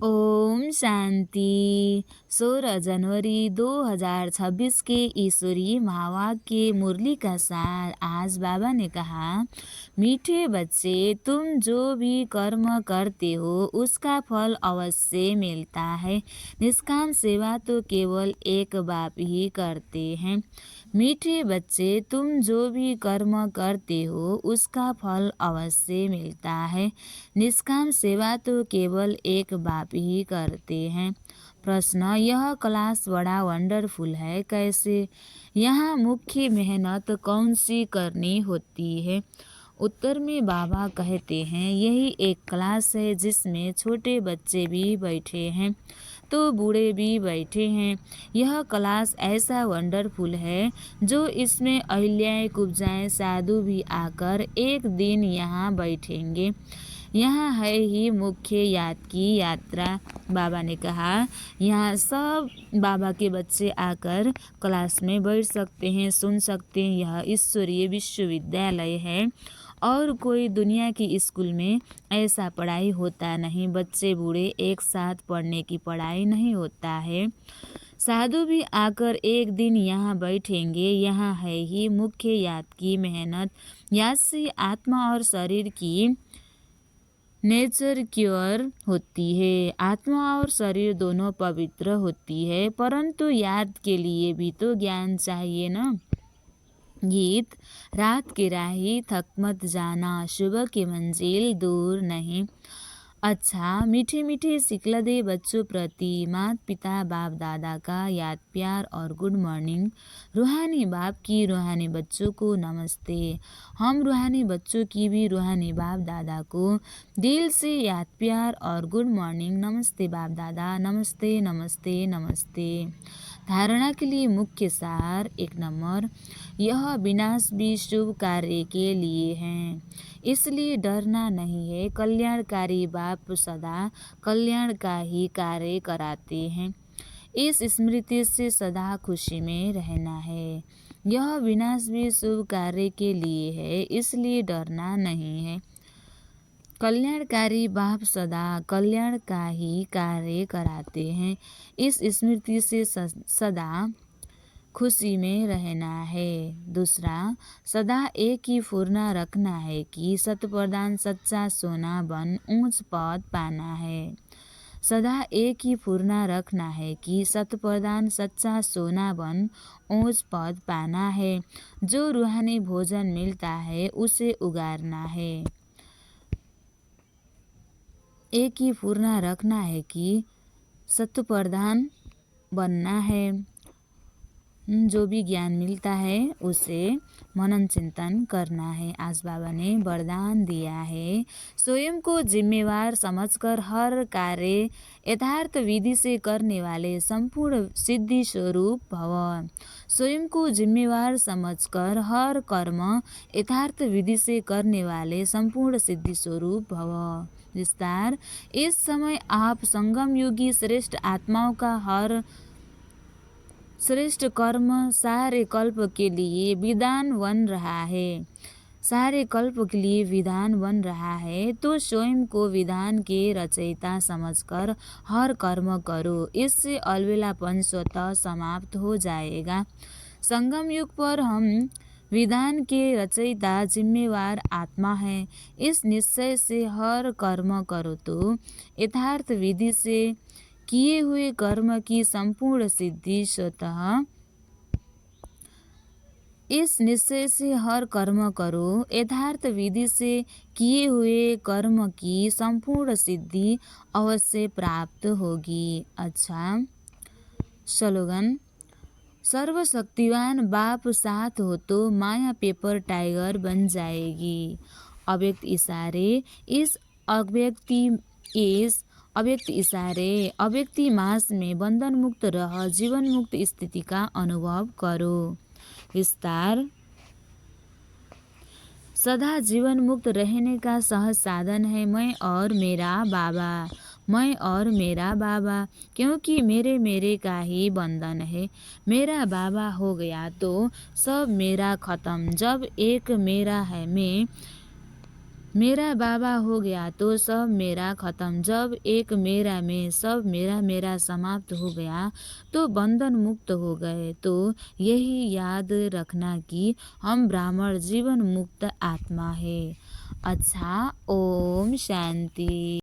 ओम शांति। 16 जनवरी 2026 के ईश्वरीय महावाक्य के मुरली का सार। आज बाबा ने कहा, मीठे बच्चे, तुम जो भी कर्म करते हो उसका फल अवश्य मिलता है। निष्काम सेवा तो केवल एक बाप ही करते हैं। मीठे बच्चे, तुम जो भी कर्म करते हो उसका फल अवश्य मिलता है। निष्काम सेवा तो केवल एक बाप ही करते हैं। प्रश्न, यह क्लास बड़ा वंडरफुल है, कैसे? यहाँ मुख्य मेहनत कौन सी करनी होती है? उत्तर में बाबा कहते हैं, यही एक क्लास है जिसमें छोटे बच्चे भी बैठे हैं तो बूढ़े भी बैठे हैं। यह क्लास ऐसा वंडरफुल है जो इसमें अहिल्याएं कुब्जाएं साधु भी आकर एक दिन यहाँ बैठेंगे। यहाँ है ही मुख्य याद की यात्रा। बाबा ने कहा, यहाँ सब बाबा के बच्चे आकर क्लास में बैठ सकते हैं, सुन सकते हैं। यह ईश्वरीय विश्वविद्यालय है और कोई दुनिया की स्कूल में ऐसा पढ़ाई होता नहीं। बच्चे बूढ़े एक साथ पढ़ने की पढ़ाई नहीं होता है। साधु भी आकर एक दिन यहाँ बैठेंगे। यहाँ है ही मुख्य याद की मेहनत। याद से आत्मा और शरीर की नेचर क्योर होती है। आत्मा और शरीर दोनों पवित्र होती है, परंतु याद के लिए भी तो ज्ञान चाहिए ना। गीत, रात की राही थक मत जाना, सुबह की मंजिल दूर नहीं। अच्छा, मीठे मीठे सिकलदे बच्चों प्रति माता पिता बाप दादा का याद प्यार और गुड मॉर्निंग। रूहानी बाप की रूहानी बच्चों को नमस्ते। हम रूहानी बच्चों की भी रूहानी बाप दादा को दिल से याद प्यार और गुड मॉर्निंग। नमस्ते बाप दादा, नमस्ते नमस्ते नमस्ते। धारणा के लिए मुख्य सार। 1 नंबर, यह विनाश भी शुभ कार्य के लिए है, इसलिए डरना नहीं है। कल्याणकारी बाप सदा कल्याण का ही कार्य कराते हैं। इस स्मृति से सदा खुशी में रहना है। यह विनाश भी शुभ कार्य के लिए है, इसलिए डरना नहीं है। कल्याणकारी बाप सदा कल्याण का ही कार्य कराते हैं। इस स्मृति से सदा खुशी में रहना है। दूसरा, सदा एक ही फुरना रखना है कि सतप्रधान सच्चा सोना बन ऊंच पद पाना है। सदा एक ही फुरना रखना है कि सतप्रधान सच्चा सोना बन ऊंच पद पाना है। जो रूहानी भोजन मिलता है उसे उगारना है। एक ही फुरना रखना है कि सतप्रधान बनना है। जो भी ज्ञान मिलता है उसे मनन चिंतन करना है। आज बाबा ने वरदान दिया है, स्वयं को जिम्मेवार समझकर हर कार्य यथार्थ विधि से करने वाले संपूर्ण सिद्धि स्वरूप भव। स्वयं को जिम्मेवार समझकर हर कर्म यथार्थ विधि से करने वाले संपूर्ण सिद्धि स्वरूप भव। विस्तार, इस समय आप संगम युगी श्रेष्ठ आत्माओं का हर श्रेष्ठ कर्म सारे कल्प के लिए विधान बन रहा है। सारे कल्प के लिए विधान बन रहा है, तो स्वयं को विधान के रचयिता समझकर हर कर्म करो। इससे अलबेलापन स्वतः समाप्त हो जाएगा। संगम युग पर हम विधान के रचयिता जिम्मेवार आत्मा है। इस निश्चय से हर कर्म करो तो यथार्थ विधि से किए हुए कर्म की संपूर्ण सिद्धि स्वतः। इस निश्चय से हर कर्म करो, यथार्थ विधि से किए हुए कर्म की संपूर्ण सिद्धि अवश्य प्राप्त होगी। अच्छा, स्लोगन, सर्वशक्तिवान बाप साथ हो तो माया पेपर टाइगर बन जाएगी। अव्यक्त इशारे। इस अव्यक्त इशारे अव्यक्ति मास में बंधन मुक्त रह जीवन मुक्त स्थिति का अनुभव करो। विस्तार, सदा जीवन मुक्त रहने का सहज साधन है मैं और मेरा बाबा। मैं और मेरा बाबा, क्योंकि मेरे का ही बंधन है। मेरा बाबा हो गया तो सब मेरा खत्म। जब एक मेरा है मैं मेरा बाबा हो गया तो सब मेरा खत्म। जब एक मेरा में सब मेरा मेरा समाप्त हो गया तो बंधन मुक्त हो गए। तो यही याद रखना कि हम ब्राह्मण जीवन मुक्त आत्मा है। अच्छा, ओम शांति।